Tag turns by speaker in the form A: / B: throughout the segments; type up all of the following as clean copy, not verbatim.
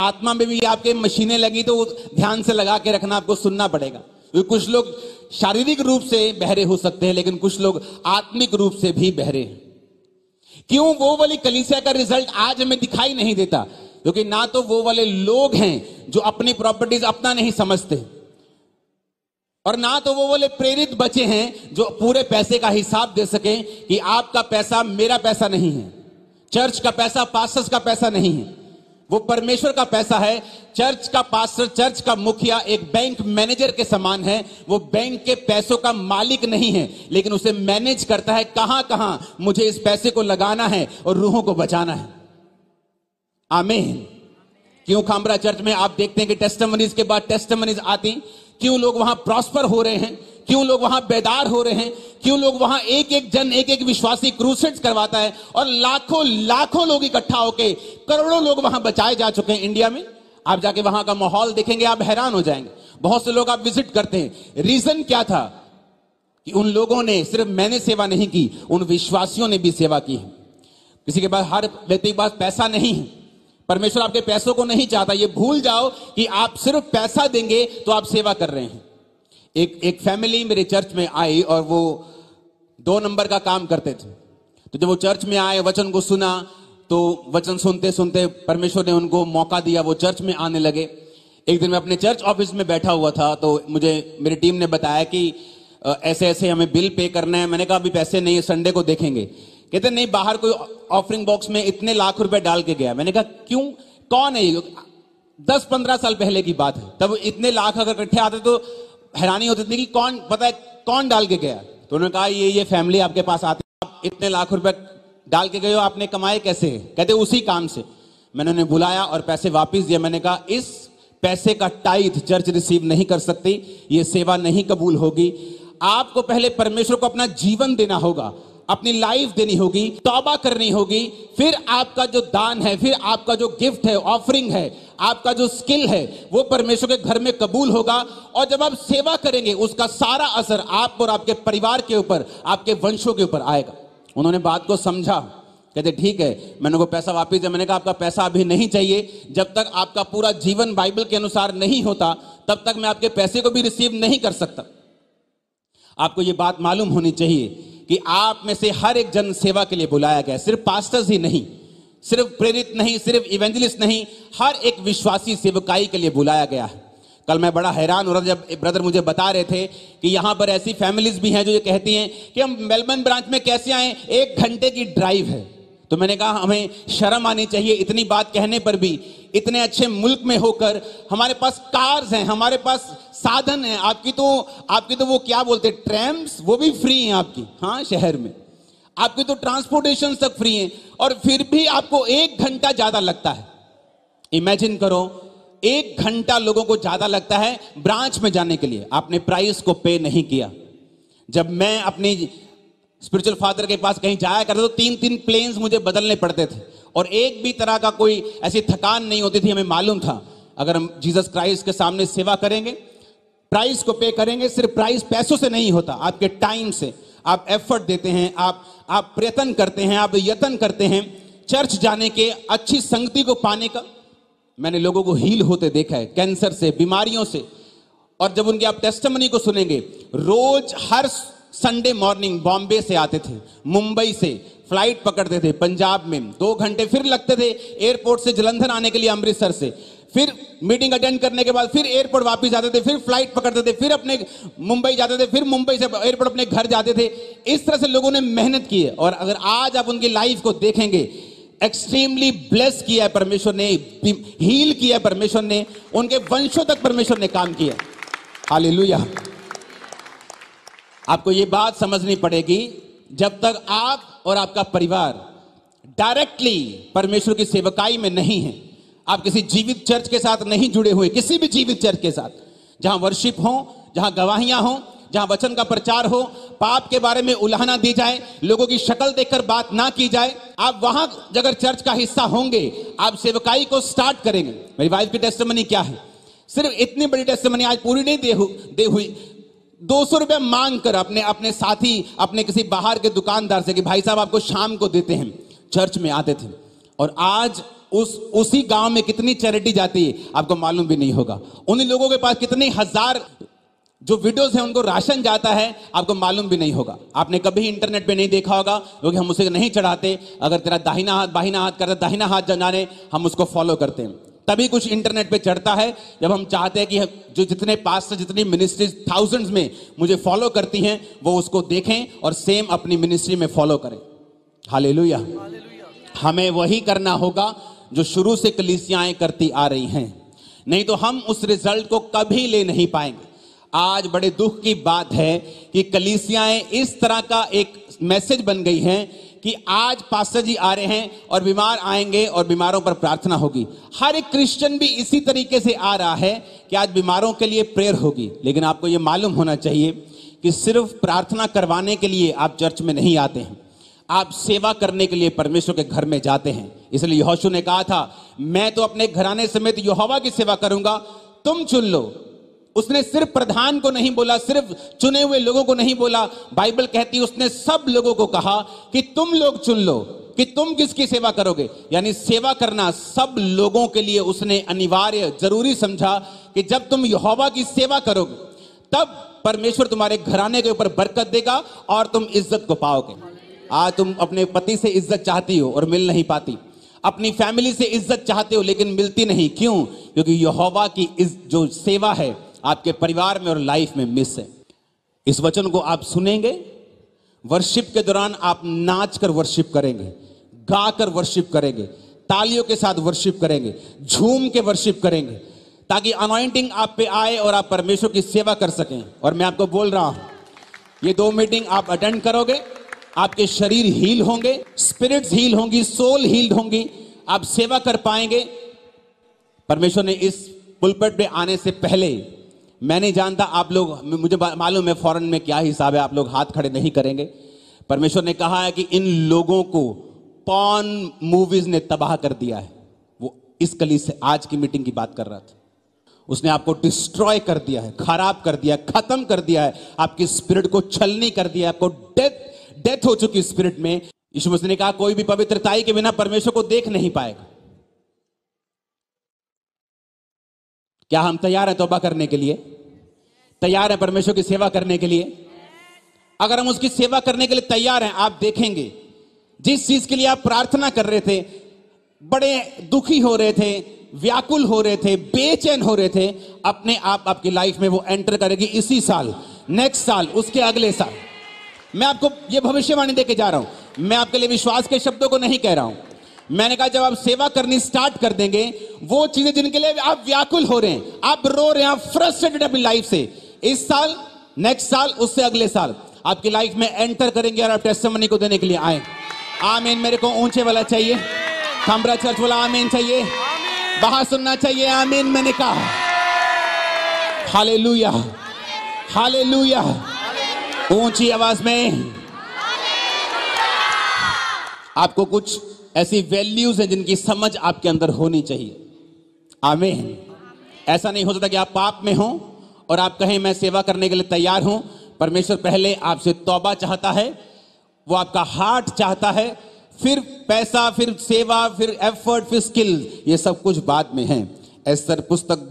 A: आत्मा में भी आपके मशीनें लगी तो ध्यान से लगा के रखना, आपको सुनना पड़ेगा। क्योंकि कुछ लोग शारीरिक रूप से बहरे हो सकते हैं, लेकिन कुछ लोग आत्मिक रूप से भी बहरे हैं। क्यों वो वाली कलीसिया का रिजल्ट आज हमें दिखाई नहीं देता? क्योंकि ना तो वो वाले लोग हैं जो अपनी प्रॉपर्टीज अपना नहीं समझते, और ना तो वो वाले प्रेरित बचे हैं जो पूरे पैसे का हिसाब दे सकें कि आपका पैसा मेरा पैसा नहीं है, चर्च का पैसा पास्टर्स का पैसा नहीं है, वो परमेश्वर का पैसा है। चर्च का पास्टर, चर्च का मुखिया एक बैंक मैनेजर के समान है। वो बैंक के पैसों का मालिक नहीं है, लेकिन उसे मैनेज करता है कहां कहां मुझे इस पैसे को लगाना है और रूहों को बचाना है। आमीन। क्यों खामरा चर्च में आप देखते हैं कि टेस्टिमनीज के बाद टेस्टिमनीज आती? क्यों लोग वहां प्रॉस्पर हो रहे हैं? क्यों लोग वहां बेदार हो रहे हैं? क्यों लोग वहां एक एक विश्वासी क्रूसेड्स करवाता है और लाखों लाखों लोग इकट्ठा होके करोड़ों लोग वहां बचाए जा चुके हैं इंडिया में। आप जाके वहां का माहौल देखेंगे, आप हैरान हो जाएंगे। बहुत से लोग आप विजिट करते हैं, रीजन क्या था? कि उन लोगों ने, सिर्फ मैंने सेवा नहीं की, उन विश्वासियों ने भी सेवा की है। किसी के पास, हर व्यक्ति के पास पैसा नहीं है। परमेश्वर आपके पैसों को नहीं चाहता। ये भूल जाओ कि आप सिर्फ पैसा देंगे तो आप सेवा कर रहे हैं। एक फैमिली मेरे चर्च में आई और वो 2 नंबर का काम करते थे। तो जब वो चर्च में आए, वचन को सुना, तो वचन सुनते सुनते परमेश्वर ने उनको मौका दिया, वो चर्च में आने लगे। एक दिन मैं अपने चर्च ऑफिस में बैठा हुआ था, तो मुझे मेरी टीम ने बताया कि ऐसे ऐसे हमें बिल पे करना है। मैंने कहा अभी पैसे नहीं है, संडे को देखेंगे। कहते नहीं, बाहर कोई ऑफरिंग बॉक्स में इतने लाख रुपए डाल के गया। मैंने कहा क्यों, कौन है? 10-15 साल पहले की बात है। तब इतने लाख अगर इकट्ठे आते तो हैरानी होती थी कि कौन, पता है कौन डाल के गया? तो उन्होंने कहा ये फैमिली आपके पास आती है, आप इतने लाख रुपए डाल के गए हो, आपने कमाए कैसे? कहते उसी काम से। मैंने उन्हें बुलाया और पैसे वापस दिए। मैंने कहा इस पैसे का टाइथ चर्च रिसीव नहीं कर सकती, ये सेवा नहीं कबूल होगी। आपको पहले परमेश्वर को अपना जीवन देना होगा, अपनी लाइफ देनी होगी, तौबा करनी होगी, फिर आपका जो दान है, फिर आपका जो गिफ्ट है, ऑफरिंग है, आपका जो स्किल है, वो परमेश्वर के घर में कबूल होगा। और जब आप सेवा करेंगे, उसका सारा असर आप और आपके परिवार के ऊपर, आपके वंशों के ऊपर आएगा। उन्होंने बात को समझा। कहते ठीक है, मैंने को पैसा वापस दिया। मैंने कहा आपका पैसा अभी नहीं चाहिए। जब तक आपका पूरा जीवन बाइबल के अनुसार नहीं होता, तब तक मैं आपके पैसे को भी रिसीव नहीं कर सकता। आपको ये बात मालूम होनी चाहिए कि आप में से हर एक जन सेवा के लिए बुलाया गया है। सिर्फ पास्टर्स ही नहीं, सिर्फ प्रेरित नहीं, सिर्फ इवेंजलिस्ट नहीं, हर एक विश्वासी सेवकाई के लिए बुलाया गया है। कल मैं बड़ा हैरान हो रहा था जब ब्रदर मुझे बता रहे थे कि यहां पर ऐसी फैमिलीज भी हैं जो ये कहती हैं कि हम मेलबर्न ब्रांच में कैसे आए, 1 घंटे की ड्राइव है। तो मैंने कहा हमें शर्म आनी चाहिए इतनी बात कहने पर भी। इतने अच्छे मुल्क में होकर हमारे पास कार्स हैं, हमारे पास साधन हैं। आपकी तो वो क्या बोलते हैं, ट्रैम्स, वो भी फ्री हैं आपकी। हाँ, शहर में आपकी तो ट्रांसपोर्टेशन तक फ्री है, और फिर भी आपको 1 घंटा ज्यादा लगता है। इमेजिन करो, 1 घंटा लोगों को ज्यादा लगता है ब्रांच में जाने के लिए। आपने प्राइस को पे नहीं किया। जब मैं अपनी स्पिरिचुअल फादर के पास कहीं जाया करता तो 3-3 प्लेन्स मुझे बदलने पड़ते थे, और एक भी तरह का कोई ऐसी थकान नहीं होती थी। हमें मालूम था अगर हम जीसस क्राइस्ट के सामने सेवा करेंगे, प्राइस को पे करेंगे। सिर्फ प्राइस पैसों से नहीं होता, आपके टाइम से। आप एफर्ट देते हैं, आप प्रयत्न करते हैं, आप यत्न करते हैं चर्च जाने के, अच्छी संगति को पाने का। मैंने लोगों को हील होते देखा है, कैंसर से, बीमारियों से। और जब उनकी आप टेस्टिमनी को सुनेंगे, रोज हर संडे मॉर्निंग बॉम्बे से आते थे, मुंबई से फ्लाइट पकड़ते थे, पंजाब में 2 घंटे फिर लगते थे एयरपोर्ट से जलंधर आने के लिए, अमृतसर से। फिर मीटिंग अटेंड करने के बाद फिर एयरपोर्ट वापस जाते थे, फिर फ्लाइट पकड़ते थे, फिर अपने मुंबई जाते थे, फिर मुंबई से एयरपोर्ट अपने घर जाते थे। इस तरह से लोगों ने मेहनत की है। और अगर आज आप उनकी लाइफ को देखेंगे, एक्सट्रीमली ब्लेस किया है परमेश्वर ने, हील किया है परमेश्वर ने, उनके वंशों तक परमेश्वर ने काम किया। हालेलुया। आपको ये बात समझनी पड़ेगी, जब तक आप और आपका परिवार डायरेक्टली परमेश्वर की सेवकाई में नहीं है, आप किसी जीवित चर्च के साथ नहीं जुड़े हुए, किसी भी जीवित चर्च के साथ, जहां वर्शिप हो, जहां गवाहियां हो, जहां वचन का प्रचार हो, पाप के बारे में उलाहना दी जाए, लोगों की शक्ल देखकर बात ना की जाए, आप वहां अगर चर्च का हिस्सा होंगे, आप सेवकाई को स्टार्ट करेंगे। मेरी वाइफ की टेस्टिमनी क्या है, सिर्फ इतनी बड़ी टेस्टिमनी आज पूरी नहीं दे हुई, 200 रुपए मांग कर अपने साथी, अपने किसी बाहर के दुकानदार से कि भाई साहब आपको शाम को देते हैं, चर्च में आते थे। और आज उसी गांव में कितनी चैरिटी जाती है आपको मालूम भी नहीं होगा। उन्हीं लोगों के पास कितने हजार जो विडोज हैं उनको राशन जाता है आपको मालूम भी नहीं होगा। आपने कभी इंटरनेट पे नहीं देखा होगा, क्योंकि हम उसे नहीं चढ़ाते। अगर तेरा दाहिना हाथ बाहिना हाथ करता, दाहिना हाथ जाने हम उसको फॉलो करते हैं। तभी कुछ इंटरनेट पे चढ़ता है जब हम चाहते हैं कि जो जितने पास्टर जितनी मिनिस्ट्रीज थाउजेंड्स में मुझे फॉलो करती हैं वो उसको देखें और सेम अपनी मिनिस्ट्री में फॉलो करें। हालेलुया। हमें वही करना होगा जो शुरू से कलीसियाएं करती आ रही हैं, नहीं तो हम उस रिजल्ट को कभी ले नहीं पाएंगे। आज बड़े दुख की बात है कि कलीसियाएं इस तरह का एक मैसेज बन गई हैं कि आज पास्टर जी आ रहे हैं और बीमार आएंगे और बीमारों पर प्रार्थना होगी। हर एक क्रिश्चियन भी इसी तरीके से आ रहा है कि आज बीमारों के लिए प्रेयर होगी। लेकिन आपको यह मालूम होना चाहिए कि सिर्फ प्रार्थना करवाने के लिए आप चर्च में नहीं आते हैं, आप सेवा करने के लिए परमेश्वर के घर में जाते हैं। इसलिए यहोशू ने कहा था, मैं तो अपने घराने समेत यहोवा की सेवा करूंगा, तुम चुन लो। उसने सिर्फ प्रधान को नहीं बोला, सिर्फ चुने हुए लोगों को नहीं बोला। बाइबल कहती है उसने सब लोगों को कहा कि तुम लोग चुन लो कि तुम किसकी सेवा करोगे। यानी सेवा करना सब लोगों के लिए उसने अनिवार्य जरूरी समझा कि जब तुम यहोवा की सेवा करोगे तब परमेश्वर तुम्हारे घराने के ऊपर बरकत देगा और तुम इज्जत को पाओगे। आज तुम अपने पति से इज्जत चाहती हो और मिल नहीं पाती, अपनी फैमिली से इज्जत चाहते हो लेकिन मिलती नहीं। क्यों? क्योंकि यहोवा की जो सेवा है आपके परिवार में और लाइफ में मिस है। इस वचन को आप सुनेंगे, वर्शिप के दौरान आप नाच कर वर्शिप करेंगे, गा कर वर्शिप करेंगे, तालियों के साथ वर्शिप करेंगे, झूम के वर्शिप करेंगे, ताकि अनॉइंटिंग आप पे आए और आप परमेश्वर की सेवा कर सकें। और मैं आपको बोल रहा हूं, ये 2 मीटिंग आप अटेंड करोगे, आपके शरीर हील होंगे, स्पिरिट्स हील होंगी, सोल हील्ड होंगी, आप सेवा कर पाएंगे। परमेश्वर ने इस पुलपिट पे आने से पहले, मैं नहीं जानता आप लोग, मुझे मालूम है फॉरेन में क्या हिसाब है, आप लोग हाथ खड़े नहीं करेंगे। परमेश्वर ने कहा है कि इन लोगों को पॉर्न मूवीज ने तबाह कर दिया है। वो इस कली से आज की मीटिंग की बात कर रहा था। उसने आपको डिस्ट्रॉय कर दिया है, खराब कर दिया, खत्म कर दिया है, आपकी स्पिरिट को छलनी कर दिया, आपको डेथ हो चुकी स्पिरिट में। यीशु मसीह ने कहा कोई भी पवित्रताई के बिना परमेश्वर को देख नहीं पाएगा। क्या हम तैयार हैं तौबा करने के लिए? तैयार हैं परमेश्वर की सेवा करने के लिए? अगर हम उसकी सेवा करने के लिए तैयार हैं, आप देखेंगे जिस चीज के लिए आप प्रार्थना कर रहे थे, बड़े दुखी हो रहे थे, व्याकुल हो रहे थे, बेचैन हो रहे थे, अपने आप आपकी लाइफ में वो एंटर करेगी इसी साल, नेक्स्ट साल, उसके अगले साल। मैं आपको ये भविष्यवाणी देके जा रहा हूं। मैं आपके लिए विश्वास के शब्दों को नहीं कह रहा हूं। मैंने कहा जब आप सेवा करनी स्टार्ट कर देंगे, वो चीजें जिनके लिए आप व्याकुल हो रहे हैं, आप रो रहे हैं, आप फ्रस्ट्रेटेड अपनी लाइफ से, इस साल, नेक्स्ट साल, उससे अगले साल आपकी लाइफ में एंटर करेंगे और आप टेस्टिमनी को देने के लिए आए। आमीन। मेरे को ऊंचे वाला चाहिए, खंबरा चर्च वाला आमीन चाहिए, बाहर सुनना चाहिए आमीन। मैंने कहा हालेलुया, हालेलुया, ऊंची आवाज में। आपको कुछ ऐसी वैल्यूज हैं जिनकी समझ आपके अंदर होनी चाहिए। आमीन। ऐसा नहीं हो सकता कि आप पाप में हो और आप कहें मैं सेवा करने के लिए तैयार हूं। परमेश्वर पहले आपसे तौबा चाहता है, वो आपका हार्ट चाहता है, फिर पैसा, फिर सेवा, फिर एफर्ट, फिर स्किल, ये सब कुछ बाद में है। एस्तर पुस्तक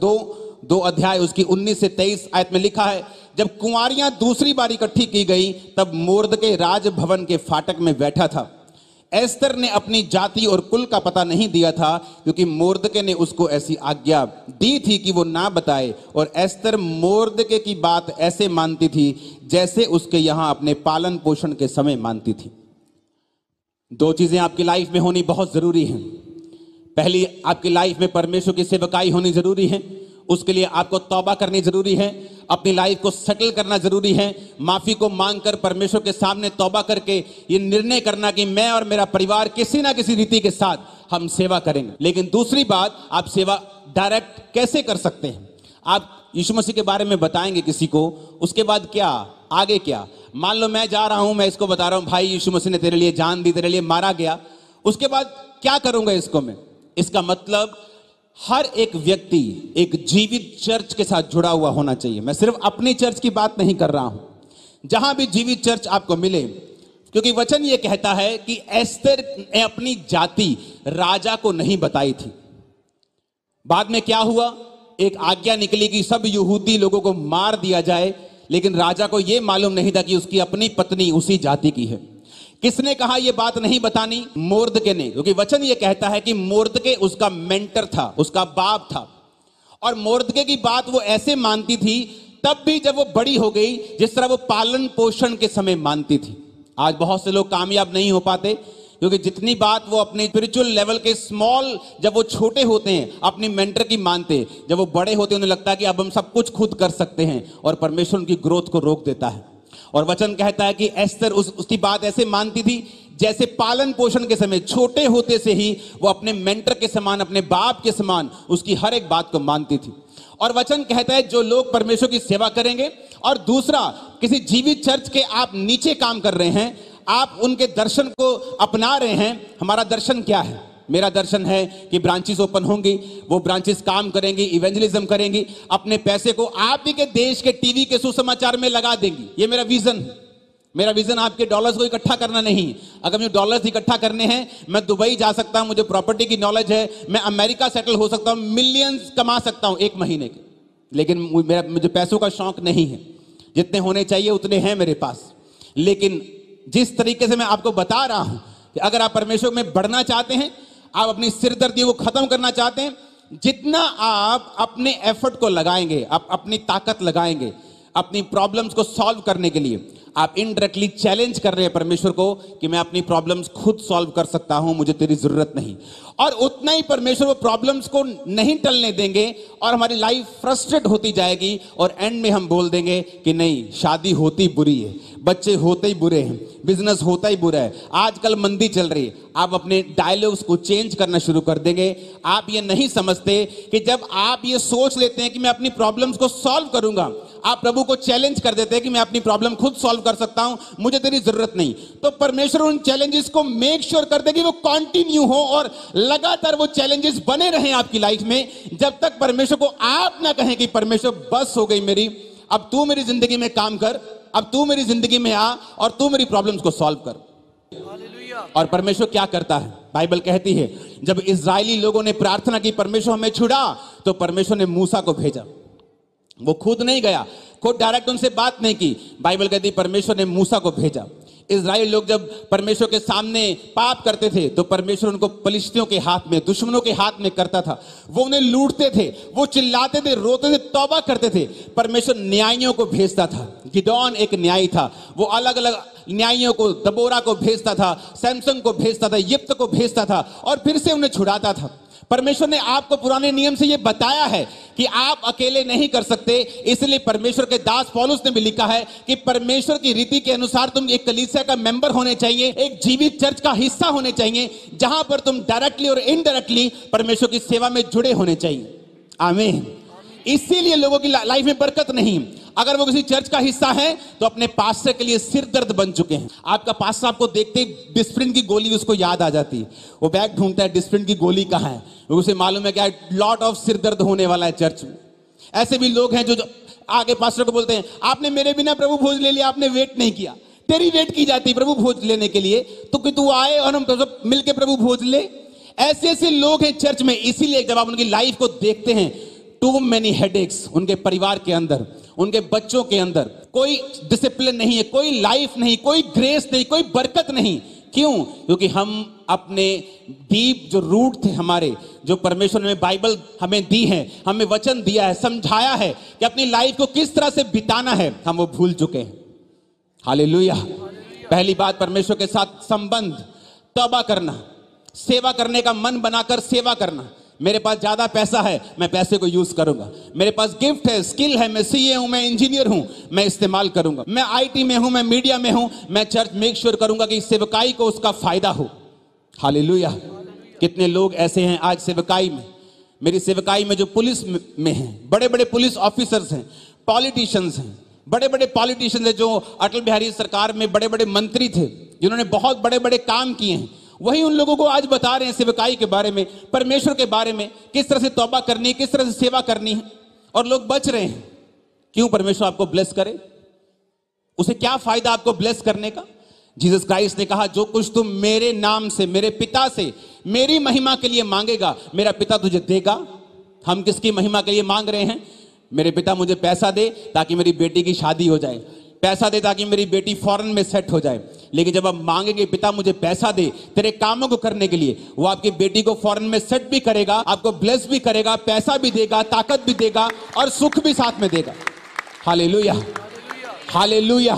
A: 2 अध्याय उसकी 19 से 23 आयत में लिखा है, जब कुंवारियां दूसरी बार इकट्ठी की गई तब मोर्दके राजभवन के फाटक में बैठा था। एस्तर ने अपनी जाति और कुल का पता नहीं दिया था, क्योंकि मोर्दके ने उसको ऐसी आज्ञा दी थी कि वो ना बताए। और एस्तर मोर्दके की बात ऐसे मानती थी जैसे उसके यहां अपने पालन पोषण के समय मानती थी। 2 चीजें आपकी लाइफ में होनी बहुत जरूरी हैं। पहली, आपकी लाइफ में परमेश्वर की सेवकाई होनी जरूरी है। उसके लिए आपको तौबा करनी जरूरी है, अपनी लाइफ को सेटल करना जरूरी है, माफी को मांगकर परमेश्वर के सामने तौबा करके ये निर्णय करना कि मैं और मेरा परिवार किसी ना किसी रीति के साथ हम सेवा करेंगे। लेकिन दूसरी बात, आप सेवा डायरेक्ट कैसे कर सकते हैं? आप यीशु मसीह के बारे में बताएंगे किसी को, उसके बाद क्या, आगे क्या? मान लो मैं जा रहा हूं, मैं इसको बता रहा हूं भाई यीशु मसीह ने तेरे लिए जान दी, तेरे लिए मारा गया, उसके बाद क्या करूंगा इसको मैं? इसका मतलब हर एक व्यक्ति एक जीवित चर्च के साथ जुड़ा हुआ होना चाहिए। मैं सिर्फ अपनी चर्च की बात नहीं कर रहा हूं, जहां भी जीवित चर्च आपको मिले, क्योंकि वचन ये कहता है कि एस्तर ने अपनी जाति राजा को नहीं बताई थी। बाद में क्या हुआ, एक आज्ञा निकली कि सब यहूदी लोगों को मार दिया जाए, लेकिन राजा को यह मालूम नहीं था कि उसकी अपनी पत्नी उसी जाति की है। किसने कहा यह बात नहीं बतानी? मोर्दके ने, क्योंकि वचन यह कहता है कि मोर्दके उसका मेंटर था, उसका बाप था, और मोर्दके की बात वो ऐसे मानती थी तब भी जब वो बड़ी हो गई जिस तरह वो पालन पोषण के समय मानती थी। आज बहुत से लोग कामयाब नहीं हो पाते क्योंकि जितनी बात वो अपने स्पिरिचुअल लेवल के स्मॉल, जब वो छोटे होते हैं अपनी मेंटर की मानते, जब वो बड़े होते हैं उन्हें लगता है कि अब हम सब कुछ खुद कर सकते हैं, और परमेश्वर उनकी ग्रोथ को रोक देता है। और वचन कहता है कि एस्तर उसकी बात ऐसे मानती थी जैसे पालन पोषण के समय छोटे होते से ही वो अपने मेंटर के समान, अपने बाप के समान उसकी हर एक बात को मानती थी। और वचन कहता है जो लोग परमेश्वर की सेवा करेंगे, और दूसरा किसी जीवित चर्च के आप नीचे काम कर रहे हैं, आप उनके दर्शन को अपना रहे हैं। हमारा दर्शन क्या है? मेरा दर्शन है कि ब्रांचेस ओपन होंगी, वो ब्रांचेस काम करेंगी, इवेंजलिज्म करेंगी, अपने पैसे को आप ही के देश के टीवी के सुसमाचार में लगा देंगी। ये मेरा विजन है। मेरा विजन आपके डॉलर्स को इकट्ठा करना नहीं। अगर मुझे डॉलर्स इकट्ठा करने हैं, मैं दुबई जा सकता हूं, मुझे प्रॉपर्टी की नॉलेज है, मैं अमेरिका सेटल हो सकता हूं, मिलियंस कमा सकता हूं एक महीने के, लेकिन मुझे पैसों का शौक नहीं है। जितने होने चाहिए उतने हैं मेरे पास। लेकिन जिस तरीके से मैं आपको बता रहा हूं कि अगर आप परमेश्वर में बढ़ना चाहते हैं, आप अपनी सिरदर्दी को खत्म करना चाहते हैं, जितना आप अपने एफर्ट को लगाएंगे, आप अपनी ताकत लगाएंगे अपनी प्रॉब्लम्स को सॉल्व करने के लिए, आप इनडायरेक्टली चैलेंज कर रहे हैं परमेश्वर को कि मैं अपनी प्रॉब्लम्स खुद सॉल्व कर सकता हूं, मुझे तेरी जरूरत नहीं। और उतना ही परमेश्वर वो प्रॉब्लम्स को नहीं टलने देंगे और हमारी लाइफ फ्रस्ट्रेट होती जाएगी, और एंड में हम बोल देंगे कि नहीं, शादी होती बुरी है, बच्चे होते ही बुरे हैं, बिजनेस होता ही बुरा है, आजकल मंदी चल रही है। आप अपने डायलॉग्स को चेंज करना शुरू कर देंगे। आप ये नहीं समझते कि जब आप ये सोच लेते हैं कि मैं अपनी प्रॉब्लम्स को सॉल्व करूंगा, आप प्रभु को चैलेंज कर देते हैं कि मैं अपनी प्रॉब्लम खुद सॉल्व कर सकता हूं, मुझे तेरी जरूरत नहीं। तो परमेश्वर उन चैलेंजेस को मेक श्योर कर दे कि वो कंटिन्यू हो और लगातार वो चैलेंजेस बने रहें आपकी लाइफ में, जब तक परमेश्वर को आप ना कहें कि परमेश्वर बस हो गई मेरी, अब तू मेरी जिंदगी में काम कर, अब तू मेरी जिंदगी में आ और तू मेरी प्रॉब्लम्स को सॉल्व कर। और परमेश्वर क्या करता है? बाइबल कहती है जब इजरायली लोगों ने प्रार्थना की परमेश्वर हमें छुड़ा, तो परमेश्वर ने मूसा को भेजा। वो खुद नहीं गया, खुद डायरेक्ट उनसे बात नहीं की। बाइबल कहती है परमेश्वर ने मूसा को भेजा। इजराइल लोग जब परमेश्वर के सामने पाप करते थे तो परमेश्वर उनको पलिश्तियों के हाथ में, दुश्मनों के हाथ में करता था। वो उन्हें लूटते थे, वो चिल्लाते थे, रोते थे, तौबा करते थे। परमेश्वर न्यायियों को भेजता था। गिदोन एक न्यायी था, वो अलग अलग न्यायियों को, दबोरा को भेजता था, सैमसन को भेजता था, यिप्त को भेजता था और फिर से उन्हें छुड़ाता था। परमेश्वर ने आपको पुराने नियम से यह बताया है कि आप अकेले नहीं कर सकते, इसलिए परमेश्वर के दास पौलुस ने भी लिखा है कि परमेश्वर की रीति के अनुसार तुम एक कलीसिया का मेंबर होने चाहिए, एक जीवित चर्च का हिस्सा होने चाहिए, जहां पर तुम डायरेक्टली और इनडायरेक्टली परमेश्वर की सेवा में जुड़े होने चाहिए। आमीन। इसीलिए लोगों की लाइफ में बरकत नहीं। अगर वो किसी चर्च का हिस्सा है तो अपने पास्टर के लिए सिर दर्द बन चुके हैं। आपका पास्टर आपको देखते ही डिस्प्रिन की गोली उसको याद आ जाती है, वो बैग ढूंढता है डिस्प्रिन की गोली कहाँ है, उसे मालूम है क्या लॉट ऑफ सिर दर्द होने वाला है चर्च में। ऐसे भी लोग हैं जो आगे पास्टर को बोलते हैं आपने मेरे बिना प्रभु भोज ले लिया, आपने वेट नहीं किया। तेरी वेट की जाती प्रभु भोज लेने के लिए, तो कि तू आए और हम सब मिलकर प्रभु भोज ले। ऐसे ऐसे लोग हैं चर्च में। इसीलिए जब आप उनकी लाइफ को देखते हैं, टू मेनी हेडेक्स, उनके परिवार के अंदर, उनके बच्चों के अंदर कोई डिसिप्लिन नहीं है, कोई लाइफ नहीं, कोई ग्रेस नहीं, कोई बरकत नहीं। क्यों? क्योंकि हम अपने डीप जो रूट थे हमारे, जो परमेश्वर ने बाइबल हमें दी है, हमें वचन दिया है, समझाया है कि अपनी लाइफ को किस तरह से बिताना है, हम वो भूल चुके हैं। हालेलुया। पहली बात, परमेश्वर के साथ संबंध, तौबा करना, सेवा करने का मन बनाकर सेवा करना। मेरे पास ज्यादा पैसा है, मैं पैसे को यूज करूंगा। मेरे पास गिफ्ट है, स्किल है, मैं सीए हूं, मैं इंजीनियर हूं, मैं इस्तेमाल करूंगा। मैं आईटी में हूं, मैं मीडिया में हूं, मैं चर्च मेक श्योर करूंगा कि सेवकाई को उसका फायदा हो। हालेलुया। कितने लोग ऐसे हैं आज सेवकाई में, मेरी सेवकाई में जो पुलिस में हैं, बड़े बड़े पुलिस ऑफिसर्स हैं, पॉलिटिशियंस हैं, बड़े बड़े पॉलिटिशियंस हैं, जो अटल बिहारी सरकार में बड़े बड़े मंत्री थे, जिन्होंने बहुत बड़े बड़े काम किए हैं। वही उन लोगों को आज बता रहे हैं सेवकाई के बारे में, परमेश्वर के बारे में, किस तरह से तौबा करनी है, किस तरह से सेवा करनी है, और लोग बच रहे हैं। क्यों? परमेश्वर आपको ब्लेस करे। उसे क्या फायदा आपको ब्लेस करने का? जीसस क्राइस्ट ने कहा, जो कुछ तुम मेरे नाम से, मेरे पिता से, मेरी महिमा के लिए मांगेगा, मेरा पिता तुझे देगा। हम किसकी महिमा के लिए मांग रहे हैं? मेरे पिता मुझे पैसा दे ताकि मेरी बेटी की शादी हो जाए, पैसा दे ताकि मेरी बेटी फॉरेन में सेट हो जाए। लेकिन जब आप मांगेंगे, पिता मुझे पैसा दे तेरे कामों को करने के लिए, वो आपकी बेटी को फॉरेन में सेट भी करेगा, आपको ब्लेस भी करेगा, पैसा भी देगा, ताकत भी देगा और सुख भी साथ में देगा। Hallelujah, hallelujah.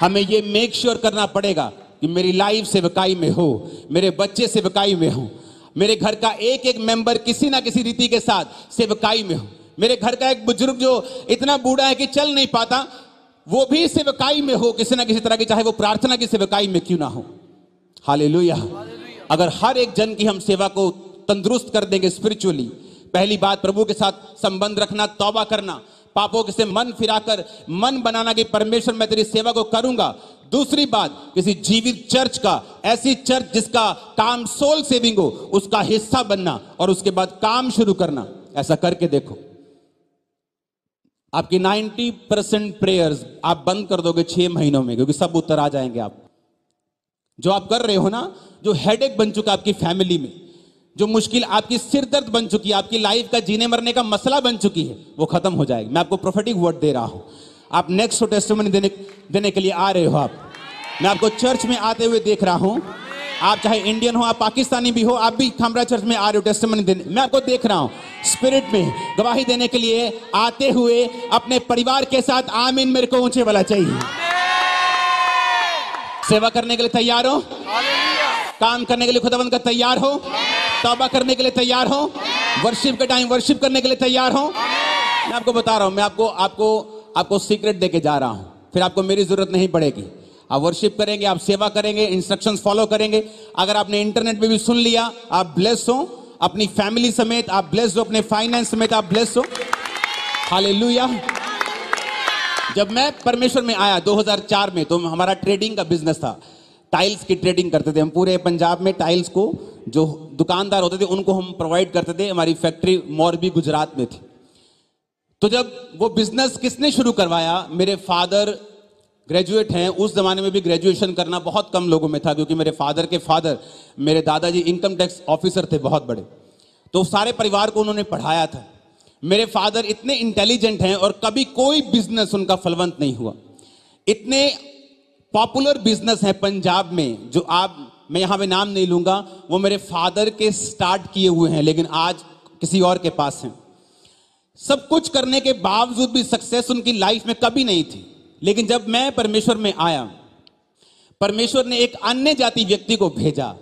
A: हमें ये मेक श्योर करना पड़ेगा कि मेरी लाइफ सेवकाई में हो, मेरे बच्चे सेवकाई में हो, मेरे घर का एक एक मेंबर किसी ना किसी रीति के साथ सेवकाई में हो। मेरे घर का एक बुजुर्ग जो इतना बूढ़ा है कि चल नहीं पाता, वो भी सेवकाई में हो किसी ना किसी तरह की, चाहे वो प्रार्थना की सेवकाई में क्यों ना हो। हालेलुया। अगर हर एक जन की हम सेवा को तंदुरुस्त कर देंगे स्पिरिचुअली, पहली बात प्रभु के साथ संबंध रखना, तौबा करना, पापों से मन फिराकर मन बनाना कि परमेश्वर मैं तेरी सेवा को करूंगा। दूसरी बात, किसी जीवित चर्च का, ऐसी चर्च जिसका काम सोल सेविंग हो, उसका हिस्सा बनना और उसके बाद काम शुरू करना। ऐसा करके देखो, आपकी 90% प्रेयर्स आप बंद कर दोगे 6 महीनों में, क्योंकि सब उत्तर आ जाएंगे। आप जो आप कर रहे हो ना, जो हेडेक बन चुका आपकी फैमिली में, जो मुश्किल आपकी सिरदर्द बन चुकी है, आपकी लाइफ का जीने मरने का मसला बन चुकी है, वो खत्म हो जाएगी। मैं आपको प्रोफेटिक वर्ड दे रहा हूं। आप नेक्स्ट टेस्टिमनी देने के लिए आ रहे हो। मैं आपको चर्च में आते हुए देख रहा हूं। आप चाहे इंडियन हो, आप पाकिस्तानी भी हो, आप भी खामरा चर्च में आ रहे हो टेस्टिमनी देने। मैं आपको देख रहा हूं स्पिरिट में गवाही देने के लिए आते हुए अपने परिवार के साथ। आमीन। मेरे को ऊंचे वाला चाहिए। सेवा करने के लिए तैयार हो? काम करने के लिए खुदावंद का तैयार हो? तौबा करने के लिए तैयार हो? वर्शिप के टाइम वर्शिप करने के लिए तैयार हो? मैं आपको बता रहा हूं, मैं आपको सीक्रेट देके जा रहा हूं, फिर आपको मेरी जरूरत नहीं पड़ेगी। आप वर्शिप करेंगे, आप सेवा करेंगे, इंस्ट्रक्शंस फॉलो करेंगे। अगर आपने इंटरनेट पे भी सुन लिया, आप ब्लेस हो। अपनी फैमिली समेत आप ब्लेस हो, अपने फाइनेंस समेत आप ब्लेस हो। हालेलुया। जब मैं परमेश्वर में आया 2004 में, तो हमारा ट्रेडिंग का बिजनेस था। टाइल्स की ट्रेडिंग करते थे हम पूरे पंजाब में। टाइल्स को जो दुकानदार होते थे उनको हम प्रोवाइड करते थे। हमारी फैक्ट्री मोरबी गुजरात में थी। तो जब वो बिजनेस किसने शुरू करवाया? मेरे फादर ग्रेजुएट हैं। उस जमाने में भी ग्रेजुएशन करना बहुत कम लोगों में था, क्योंकि मेरे फादर के फादर, मेरे दादाजी इनकम टैक्स ऑफिसर थे बहुत बड़े। तो सारे परिवार को उन्होंने पढ़ाया था। मेरे फादर इतने इंटेलिजेंट हैं और कभी कोई बिजनेस उनका फलवंत नहीं हुआ। इतने पॉपुलर बिजनेस है पंजाब में, जो मैं यहां पे नाम नहीं लूंगा, वो मेरे फादर के स्टार्ट किए हुए हैं, लेकिन आज किसी और के पास हैं। सब कुछ करने के बावजूद भी सक्सेस उनकी लाइफ में कभी नहीं थी। लेकिन जब मैं परमेश्वर में आया, परमेश्वर ने एक अन्य जाति व्यक्ति को भेजा।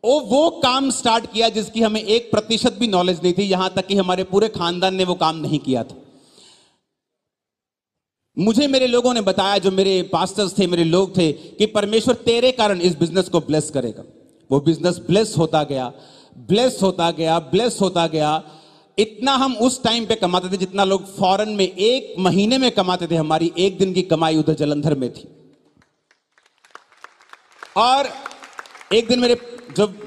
A: वो काम स्टार्ट किया जिसकी हमें 1% भी नॉलेज नहीं थी। यहां तक कि हमारे पूरे खानदान ने वो काम नहीं किया था। मुझे मेरे लोगों ने बताया, जो मेरे पास्टर्स थे, मेरे लोग थे, कि परमेश्वर तेरे कारण इस बिजनेस को ब्लेस करेगा। वो बिजनेस ब्लेस होता गया, ब्लेस होता गया, ब्लेस होता गया। इतना हम उस टाइम पे कमाते थे जितना लोग फॉरेन में 1 महीने में कमाते थे। हमारी 1 दिन की कमाई उधर जलंधर में थी। और एक दिन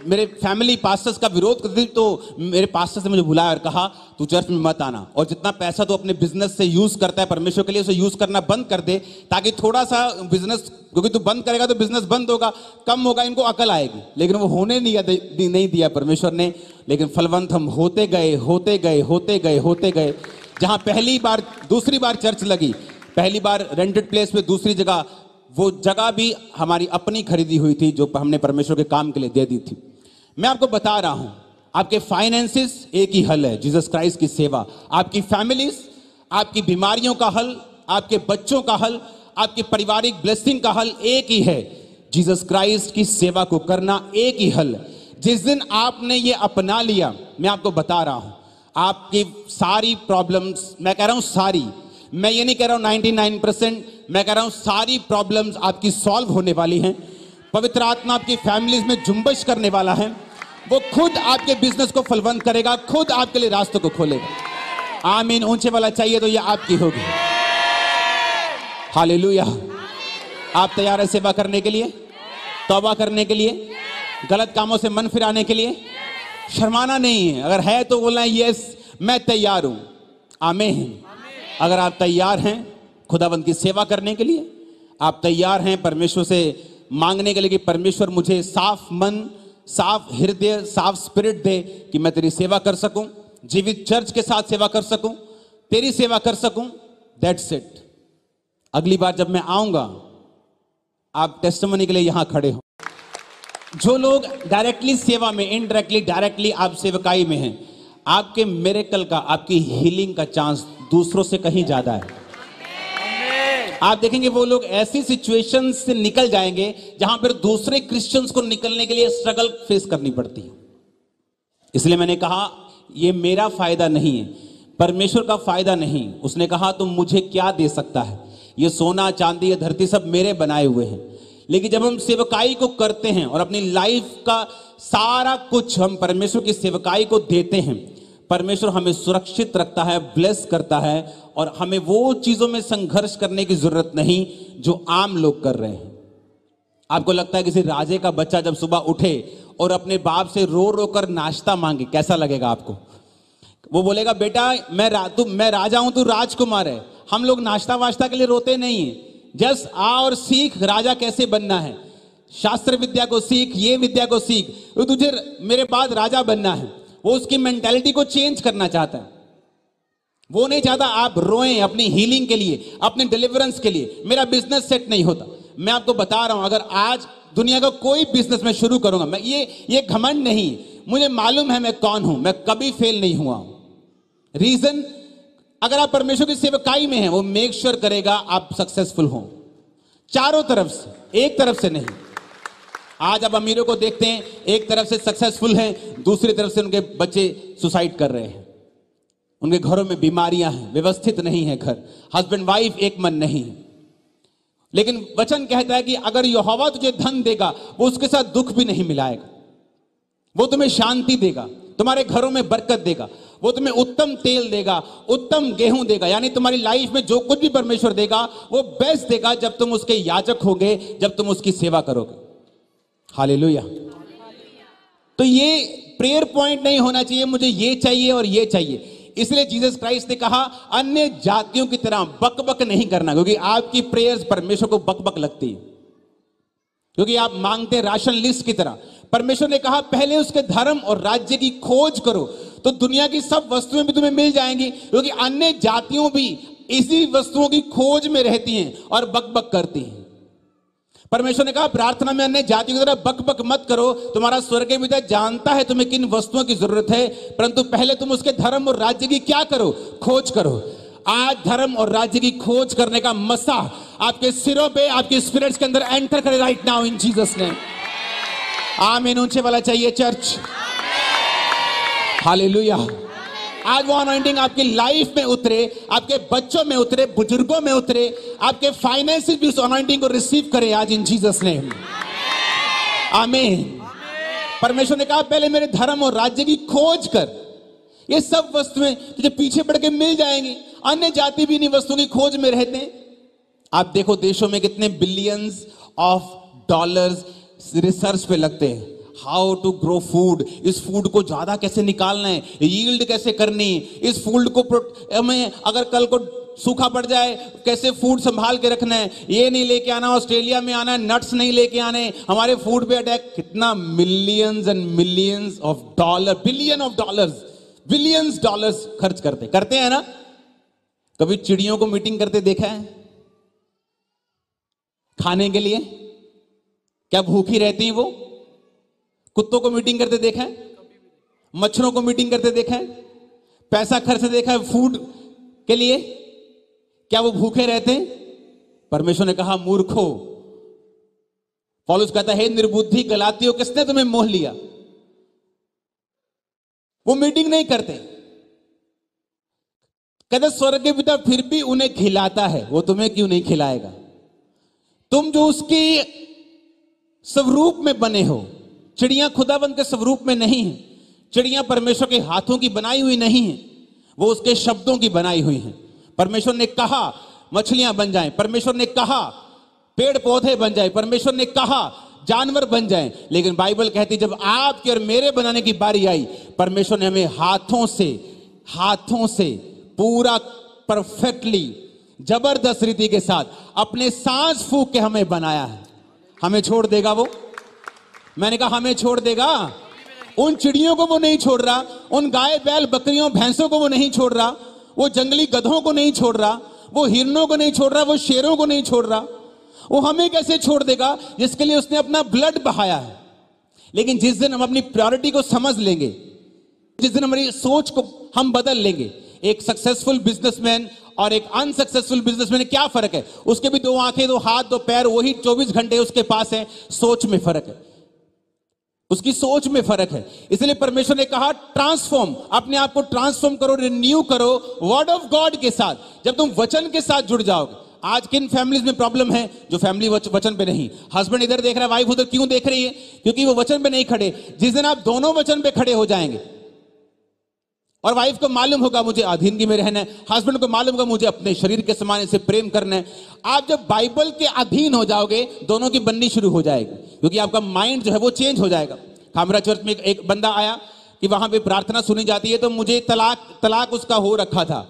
A: मेरे फैमिली पास्टर्स का विरोध करती थी, तो मेरे पास्टर्स ने मुझे बुलाया और कहा, तू चर्च में मत आना, और जितना पैसा तू अपने बिजनेस से यूज करता है परमेश्वर के लिए, उसे यूज करना बंद कर दे, ताकि थोड़ा सा बिजनेस, क्योंकि तू बंद करेगा तो बिजनेस बंद होगा, कम होगा, इनको अकल आएगी। लेकिन वो होने नहीं दिया परमेश्वर ने। लेकिन फलवंत हम होते गए, होते गए, होते गए, होते गए। जहां पहली बार, दूसरी बार चर्च लगी, पहली बार रेंटेड प्लेस पे, दूसरी जगह, वो जगह भी हमारी अपनी खरीदी हुई थी, जो हमने परमेश्वर के काम के लिए दे दी थी। मैं आपको बता रहा हूं, आपके फाइनेंसेस एक ही हल है, जीसस क्राइस्ट की सेवा। आपकी फैमिलीज, आपकी बीमारियों का हल, आपके बच्चों का हल, आपकी पारिवारिक ब्लेसिंग का हल एक ही है, जीसस क्राइस्ट की सेवा को करना एक ही हल। जिस दिन आपने ये अपना लिया, मैं आपको बता रहा हूं, आपकी सारी प्रॉब्लम्स, मैं कह रहा हूं सारी, मैं ये नहीं कह रहा हूं 99%, मैं कह रहा हूं सारी प्रॉब्लम्स आपकी सॉल्व होने वाली हैं। पवित्र आत्मा आपकी फैमिलीज में जुम्बश करने वाला है। वो खुद आपके बिजनेस को फलवंत करेगा, खुद आपके लिए रास्तों को खोलेगा। आमीन। ऊंचे वाला चाहिए तो ये आपकी होगी। हालेलुया। आप तैयार है सेवा करने के लिए, तौबा करने के लिए, गलत कामों से मन फिराने के लिए? शर्माना नहीं है। अगर है तो बोलना यस, मैं तैयार हूं। आमीन। अगर आप तैयार हैं खुदावंद की सेवा करने के लिए, आप तैयार हैं परमेश्वर से मांगने के लिए कि परमेश्वर मुझे साफ मन, साफ हृदय, साफ स्पिरिट दे कि मैं तेरी सेवा कर सकूं, जीवित चर्च के साथ सेवा कर सकूं, तेरी सेवा कर सकूं? That's it. अगली बार जब मैं आऊंगा आप टेस्टिमनी के लिए यहां खड़े हो। जो लोग डायरेक्टली सेवा में, इनडायरेक्टली डायरेक्टली आप सेवकाई में हैं, आपके मिरेकल का, आपकी हीलिंग का चांस दूसरों से कहीं ज्यादा है। आप देखेंगे वो लोग ऐसी सिचुएशन से निकल जाएंगे जहां पर दूसरे क्रिश्चियंस को निकलने के लिए स्ट्रगल फेस करनी पड़ती है। इसलिए मैंने कहा ये मेरा फायदा नहीं है, परमेश्वर का फायदा नहीं। उसने कहा तुम मुझे क्या दे सकता है, ये सोना चांदी ये धरती सब मेरे बनाए हुए हैं। लेकिन जब हम सेवकाई को करते हैं और अपनी लाइफ का सारा कुछ हम परमेश्वर की सेवकाई को देते हैं, परमेश्वर हमें सुरक्षित रखता है, ब्लेस करता है, और हमें वो चीजों में संघर्ष करने की जरूरत नहीं जो आम लोग कर रहे हैं। आपको लगता है किसी राजे का बच्चा जब सुबह उठे और अपने बाप से रो रो कर नाश्ता मांगे, कैसा लगेगा आपको? वो बोलेगा बेटा मैं राजा हूं, तू राजकुमार है। हम लोग नाश्ता वाश्ता के लिए रोते नहीं है, जस्ट आ और सीख राजा कैसे बनना है, शास्त्र विद्या को सीख, ये विद्या को सीख, तो तुझे मेरे बाद राजा बनना है। वो उसकी मेंटालिटी को चेंज करना चाहता है। वो नहीं चाहता आप रोएं अपनी हीलिंग के लिए, अपने डिलीवरेंस के लिए, मेरा बिजनेस सेट नहीं होता। मैं आपको बता रहा हूं, अगर आज दुनिया का कोई बिजनेस मैं शुरू करूंगा, मैं ये घमंड नहीं, मुझे मालूम है मैं कौन हूं, मैं कभी फेल नहीं हुआ हूं। रीजन, अगर आप परमेश्वर की सेवकाई में हैं, वो मेक श्योर करेगा आप सक्सेसफुल हो, चारों तरफ से, एक तरफ से नहीं। आज आप अमीरों को देखते हैं, एक तरफ से सक्सेसफुल हैं, दूसरी तरफ से उनके बच्चे सुसाइड कर रहे हैं, उनके घरों में बीमारियां हैं, व्यवस्थित नहीं है घर, हस्बैंड वाइफ एक मन नहीं है। लेकिन वचन कहता है कि अगर यहोवा तुझे धन देगा, वो उसके साथ दुख भी नहीं मिलाएगा, वो तुम्हें शांति देगा, तुम्हारे घरों में बरकत देगा, वो तुम्हें उत्तम तेल देगा, उत्तम गेहूं देगा। यानी तुम्हारी लाइफ में जो कुछ भी परमेश्वर देगा वो बेस्ट देगा जब तुम उसके याजक होगे, जब तुम उसकी सेवा करोगे। हालेलुया। तो ये प्रेयर पॉइंट नहीं होना चाहिए मुझे ये चाहिए और ये चाहिए। इसलिए जीसस क्राइस्ट ने कहा अन्य जातियों की तरह बकबक नहीं करना, क्योंकि आपकी प्रेयर्स परमेश्वर को बकबक लगती है, क्योंकि आप मांगते राशन लिस्ट की तरह। परमेश्वर ने कहा पहले उसके धर्म और राज्य की खोज करो, तो दुनिया की सब वस्तुएं भी तुम्हें मिल जाएंगी, क्योंकि अन्य जातियों भी इसी वस्तुओं की खोज में रहती हैं और बकबक करती हैं। परमेश्वर ने कहा प्रार्थना में अन्य जातियों की तरह बकबक मत करो, तुम्हारा स्वर्गीय पिता जानता है तुम्हें किन वस्तुओं की जरूरत है, परंतु पहले तुम उसके धर्म और राज्य की क्या करो, खोज करो। आज धर्म और राज्य की खोज करने का मसा आपके सिरों पे, आपके स्पिरिट्स के अंदर एंटर करे right now in Jesus name. आमीन। ऊंचे वाला चाहिए चर्च। हालेलुया। आज वो अनॉइंटिंग आपकी लाइफ में उतरे, आपके बच्चों में उतरे, बुजुर्गों में उतरे, आपके फाइनेंसेस भी उस अनॉइंटिंग को रिसीव करें आज इन जीसस नेम। आमीन। परमेश्वर ने कहा पहले मेरे धर्म और राज्य की खोज कर, ये सब वस्तुएं तुझे पीछे पड़ के मिल जाएंगी। अन्य जाति भी इन्हीं वस्तुओं की खोज में रहते हैं। आप देखो देशों में कितने बिलियंस ऑफ डॉलर्स रिसर्च पे लगते हैं, हाउ टू ग्रो फूड, इस फूड को ज्यादा कैसे निकालना है, यील्ड कैसे करनी, इस फूड को हमें अगर कल को सूखा पड़ जाए कैसे फूड संभाल के रखना है, ये नहीं लेके आना, ऑस्ट्रेलिया में आना, नट्स नहीं लेके आने, हमारे फूड पे अटैक। कितना millions and millions of dollar, billions dollars खर्च करते हैं ना। कभी चिड़ियों को मीटिंग करते देखा है खाने के लिए? क्या भूखी रहती हैं वो? कुत्तों को मीटिंग करते देखा है? मच्छरों को मीटिंग करते देखा है? पैसा खर्च देखा है फूड के लिए? क्या वो भूखे रहते हैं? परमेश्वर ने कहा मूर्खो, पौलुस कहता है निर्बुद्धि गलातियों, किसने तुम्हें मोह लिया? वो मीटिंग नहीं करते। कहते स्वर्ग के पिता फिर भी उन्हें खिलाता है, वो तुम्हें क्यों नहीं खिलाएगा? तुम जो उसके स्वरूप में बने हो, चिड़ियां खुदाबंद के स्वरूप में नहीं है, चिड़ियां परमेश्वर के हाथों की बनाई हुई नहीं है, वो उसके शब्दों की बनाई हुई हैं। परमेश्वर ने कहा मछलियां बन जाएं, परमेश्वर ने कहा पेड़ पौधे बन जाएं, परमेश्वर ने कहा जानवर बन जाएं। लेकिन बाइबल कहती जब आपके और मेरे बनाने की बारी आई, परमेश्वर ने हमें हाथों से पूरा परफेक्टली जबरदस्त रीति के साथ अपने सांस फूंक के हमें बनाया है। हमें छोड़ देगा वो? मैंने कहा हमें छोड़ देगा? उन चिड़ियों को वो नहीं छोड़ रहा, उन गाय बैल बकरियों भैंसों को वो नहीं छोड़ रहा, वो जंगली गधों को नहीं छोड़ रहा, वो हिरणों को नहीं छोड़ रहा, वो शेरों को नहीं छोड़ रहा। वो हमें कैसे छोड़ देगा जिसके लिए उसने अपना ब्लड बहाया है। लेकिन जिस दिन हम अपनी प्रायोरिटी को समझ लेंगे, जिस दिन हमारी सोच को हम बदल लेंगे, एक सक्सेसफुल बिजनेसमैन और एक अनसक्सेसफुल बिजनेसमैन में क्या फर्क है? उसके भी दो आंखें, दो हाथ, दो पैर, वही 24 घंटे उसके पास है। सोच में फर्क है, उसकी सोच में फर्क है। इसलिए परमेश्वर ने कहा ट्रांसफॉर्म, अपने आप को ट्रांसफॉर्म करो, रिन्यू करो वर्ड ऑफ गॉड के साथ। जब तुम वचन के साथ जुड़ जाओगे। आज किन फैमिलीज में प्रॉब्लम है? जो फैमिली वचन पे नहीं। हस्बैंड इधर देख रहा है, वाइफ उधर क्यों देख रही है? क्योंकि वो वचन पे नहीं खड़े। जिस दिन आप दोनों वचन पे खड़े हो जाएंगे और वाइफ को मालूम होगा मुझे अधीनगी में रहना है, हस्बैंड को मालूम होगा मुझे अपने शरीर के समान से प्रेम करना है, आप जब बाइबल के अधीन हो जाओगे, दोनों की बननी शुरू हो जाएगी। क्योंकि आपका माइंड जो है वो चेंज हो जाएगा। खामरा चर्च में एक बंदा आया कि वहां पे प्रार्थना सुनी जाती है, तो मुझे तलाक उसका हो रखा था।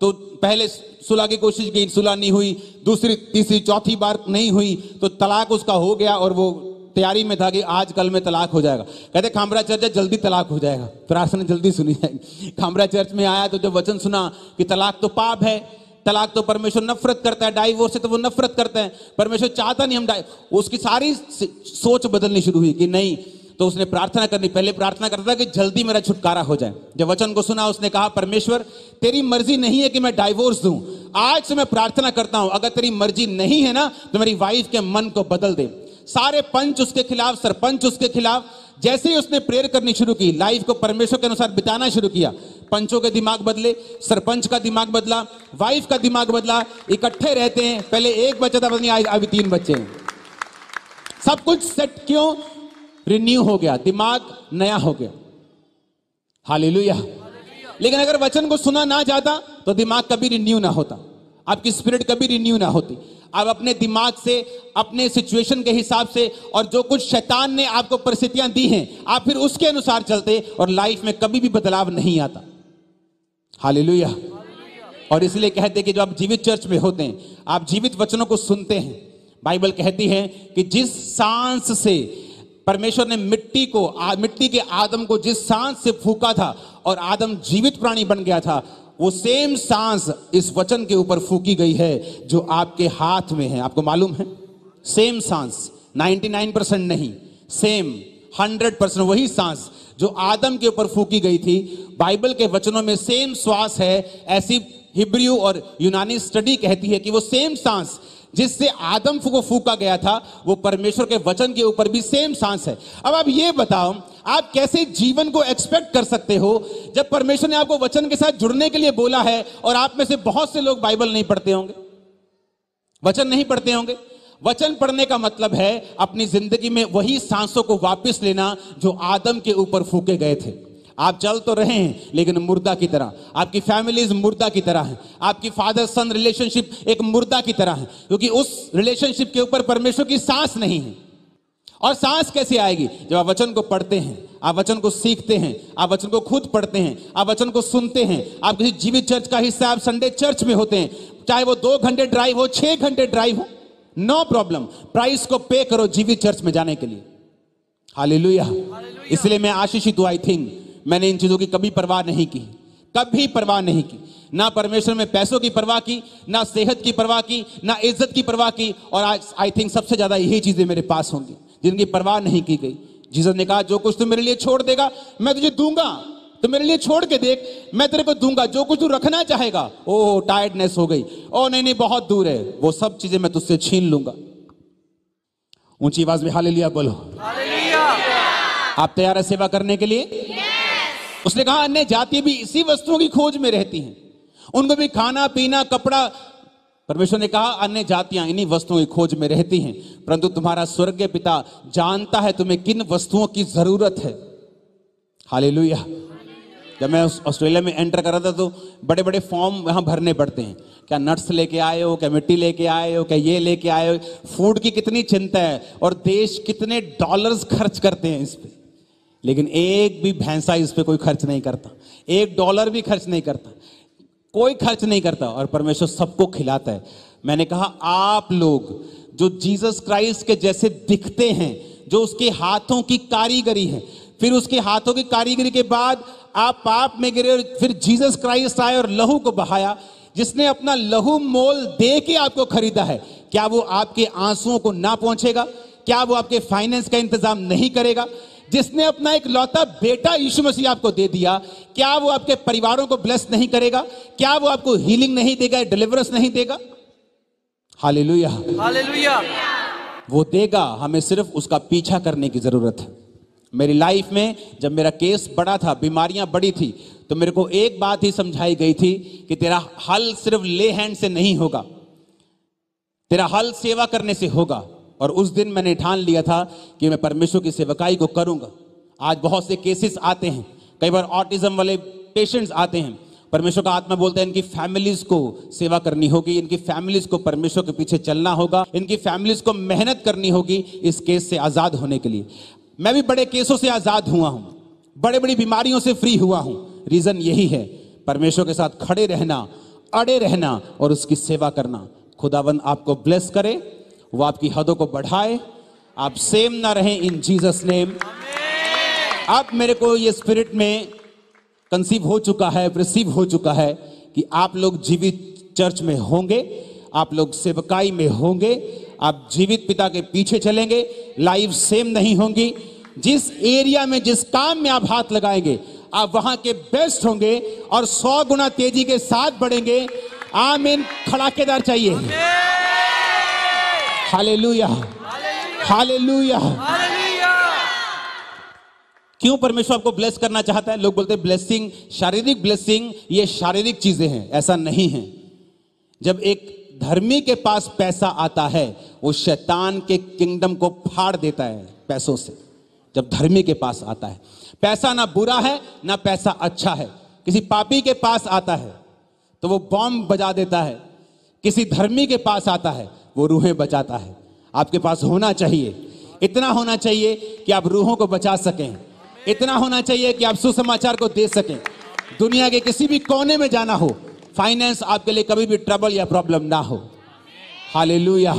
A: तो पहले सुलह की कोशिश की, सुलह नहीं हुई, दूसरी तीसरी चौथी बार नहीं हुई, तो तलाक उसका हो गया और वो तैयारी में था कि आज कल में तलाक हो जाएगा। कहते खामरा चर्च जल्दी तलाक हो जाएगा, प्रार्थना जल्दी सुनी जाएगी। खामरा चर्च में आया तो जब वचन सुना कि तलाक तो पाप है, तलाक तो परमेश्वर नफरत करता है, डाइवोर्स से तो वो नफरत करता है, परमेश्वर चाहता नहीं हम उसकी सारी सोच बदलनी शुरू हुई कि नहीं। तो उसने प्रार्थना करनी, पहले प्रार्थना करता था कि जल्दी मेरा छुटकारा हो जाए। जब वचन को सुना उसने कहा परमेश्वर तेरी मर्जी नहीं है कि मैं डाइवोर्स दूं, आज से मैं प्रार्थना करता हूं अगर तेरी मर्जी नहीं है ना तो मेरी वाइफ के मन को बदल दे। सारे पंच उसके खिलाफ, सरपंच उसके खिलाफ। जैसे ही उसने प्रेयर करनी शुरू की, लाइफ को परमेश्वर के अनुसार बिताना शुरू किया, पंचों के दिमाग बदले, सरपंच का दिमाग बदला, वाइफ का दिमाग बदला, इकट्ठे रहते हैं। पहले एक बच्चा था, पत्नी अभी 3 बच्चे हैं। सब कुछ सेट क्यों? रिन्यू हो गया, दिमाग नया हो गया। हालेलुया। लेकिन अगर वचन को सुना ना जाता तो दिमाग कभी रिन्यू ना होता, आपकी स्पिरिट कभी रिन्यू ना होती। आप अपने दिमाग से, अपने सिचुएशन के हिसाब से और जो कुछ शैतान ने आपको परिस्थितियां दी हैं, आप फिर उसके अनुसार चलते और लाइफ में कभी भी बदलाव नहीं आता। हालेलुया। और इसलिए कहते हैं कि जब आप जीवित चर्च में होते हैं, आप जीवित वचनों को सुनते हैं। बाइबल कहती है कि जिस सांस से परमेश्वर ने मिट्टी के आदम को जिस सांस से फूका था और आदम जीवित प्राणी बन गया था, वो सेम सांस इस वचन के ऊपर फूकी गई है जो आपके हाथ में है। आपको मालूम है? सेम सांस, 99% नहीं, सेम 100% वही सांस जो आदम के ऊपर फूकी गई थी, बाइबल के वचनों में सेम श्वास है। ऐसी हिब्रू और यूनानी स्टडी कहती है कि वो सेम सांस जिससे आदम को फूका गया था, वो परमेश्वर के वचन के ऊपर भी सेम सांस है। अब आप ये बताओ, आप कैसे जीवन को एक्सपेक्ट कर सकते हो जब परमेश्वर ने आपको वचन के साथ जुड़ने के लिए बोला है और आप में से बहुत से लोग बाइबल नहीं पढ़ते होंगे, वचन नहीं पढ़ते होंगे। वचन पढ़ने का मतलब है अपनी जिंदगी में वही सांसों को वापस लेना जो आदम के ऊपर फूके गए थे। आप चल तो रहे हैं लेकिन मुर्दा की तरह, आपकी फैमिलीज मुर्दा की तरह है, आपकी फादर सन रिलेशनशिप एक मुर्दा की तरह है, क्योंकि उस रिलेशनशिप के ऊपर परमेश्वर की सांस नहीं है। और सांस कैसे आएगी? जब आप वचन को पढ़ते हैं, आप वचन को सीखते हैं, आप वचन को खुद पढ़ते हैं, आप वचन को सुनते हैं, आप किसी जीवित चर्च का हिस्सा, आप संडे चर्च में होते हैं, चाहे वो 2 घंटे ड्राइव हो, 6 घंटे ड्राइव हो, नो प्रॉब्लम, प्राइस को पे करो जीवित चर्च में जाने के लिए। हालेलुया। इसलिए मैं आशीषित हूं। आई थिंक मैंने इन चीजों की कभी परवाह नहीं की, कभी परवाह नहीं की। ना परमेश्वर में पैसों की परवाह की, ना सेहत की परवाह की, ना इज्जत की परवाह की। और आज आई थिंक सबसे ज्यादा यही चीजें मेरे पास होंगी जिनकी परवाह नहीं की गई। जीसस ने कहा जो कुछ तू मेरे लिए छोड़ देगा मैं तुझे दूंगा, तो मेरे लिए छोड़ के देख, मैं तेरे को दूंगा। जो कुछ तू रखना चाहेगा, ओ टायर्डनेस हो गई, ओ नहीं बहुत दूर है, वो सब चीजें मैं तुझसे छीन लूंगा। ऊंची आवाज में हालेलुया बोलो। आप तैयार है सेवा करने के लिए? उसने कहा अन्य जाति भी इसी वस्तुओं की खोज में रहती हैं, उनको भी खाना पीना कपड़ा। परमेश्वर ने कहा अन्य जातियां इन्हीं वस्तुओं की खोज में रहती हैं, परंतु तुम्हारा स्वर्गीय पिता जानता है तुम्हें किन वस्तुओं की जरूरत है। हालेलुया। जब मैं ऑस्ट्रेलिया में एंटर कर रहा था तो बड़े बड़े फॉर्म वहां भरने पड़ते हैं, क्या नट्स लेके आए हो, क्या मिट्टी लेके आए हो, क्या ये लेके आए हो। फूड की कितनी चिंता है और देश कितने डॉलर्स खर्च करते हैं इस पे, लेकिन एक भी भैंसा इस पे कोई खर्च नहीं करता, $1 भी खर्च नहीं करता। कोई खर्च नहीं करता और परमेश्वर सबको खिलाता है। मैंने कहा आप लोग जो जीसस क्राइस्ट के जैसे दिखते हैं, जो उसके हाथों की कारीगरी है, फिर उसके हाथों की कारीगरी के बाद आप पाप में गिरे और फिर जीसस क्राइस्ट आए और लहू को बहाया, जिसने अपना लहू मोल दे के आपको खरीदा है, क्या वो आपके आंसुओं को ना पहुंचेगा? क्या वो आपके फाइनेंस का इंतजाम नहीं करेगा? जिसने अपना एक लौता बेटा यीशु मसीह आपको दे दिया, क्या वो आपके परिवारों को ब्लेस नहीं करेगा? क्या वो आपको हीलिंग नहीं देगा, डिलीवरेंस नहीं देगा? Hallelujah,
B: hallelujah.
A: वो देगा, हमें सिर्फ उसका पीछा करने की जरूरत है। मेरी लाइफ में जब मेरा केस बड़ा था, बीमारियां बड़ी थी, तो मेरे को एक बात ही समझाई गई थी कि तेरा हल सिर्फ ले हैंड से नहीं होगा, तेरा हल सेवा करने से होगा। और उस दिन मैंने ठान लिया था कि मैं परमेश्वर की सेवकाई को करूंगा। आज बहुत से केसेस आते हैं, कई बार ऑटिज्म वाले पेशेंट्स आते हैं, परमेश्वर का आत्मा बोलता है इनकी फैमिलीज को सेवा करनी होगी, इनकी फैमिलीज को परमेश्वर के पीछे चलना होगा, इनकी फैमिलीज को मेहनत करनी होगी इस केस से आजाद होने के लिए। मैं भी बड़े केसों से आजाद हुआ हूं, बड़े बड़ी बीमारियों से फ्री हुआ हूं। रीजन यही है, परमेश्वर के साथ खड़े रहना, अड़े रहना और उसकी सेवा करना। खुदावंद आपको ब्लेस करे, वो आपकी हदों को बढ़ाए, आप सेम ना रहें इन जीसस नेम। अब मेरे को ये स्पिरिट में कंसीव हो चुका है, रिसीव हो चुका है कि आप लोग जीवित चर्च में होंगे, आप लोग सेवकाई में होंगे, आप जीवित पिता के पीछे चलेंगे, लाइफ सेम नहीं होंगी। जिस एरिया में, जिस काम में आप हाथ लगाएंगे, आप वहां के बेस्ट होंगे और 100 गुना तेजी के साथ बढ़ेंगे। आमीन, खड़ाकेदार चाहिए। Hallelujah, hallelujah. क्यों परमेश्वर आपको ब्लेस करना चाहता है? लोग बोलते हैं ब्लेसिंग, शारीरिक ब्लेसिंग, ये शारीरिक चीजें हैं। ऐसा नहीं है। जब एक धर्मी के पास पैसा आता है, वो शैतान के किंगडम को फाड़ देता है पैसों से। जब धर्मी के पास आता है, पैसा ना बुरा है ना पैसा अच्छा है। किसी पापी के पास आता है तो वो बॉम्ब बजा देता है, किसी धर्मी के पास आता है वो रूहें बचाता है। आपके पास होना चाहिए, इतना होना चाहिए कि आप रूहों को बचा सकें, इतना होना चाहिए कि आप सुसमाचार को दे सकें। दुनिया के किसी भी कोने में जाना हो, फाइनेंस आपके लिए कभी भी ट्रबल या प्रॉब्लम ना हो। हालेलुया।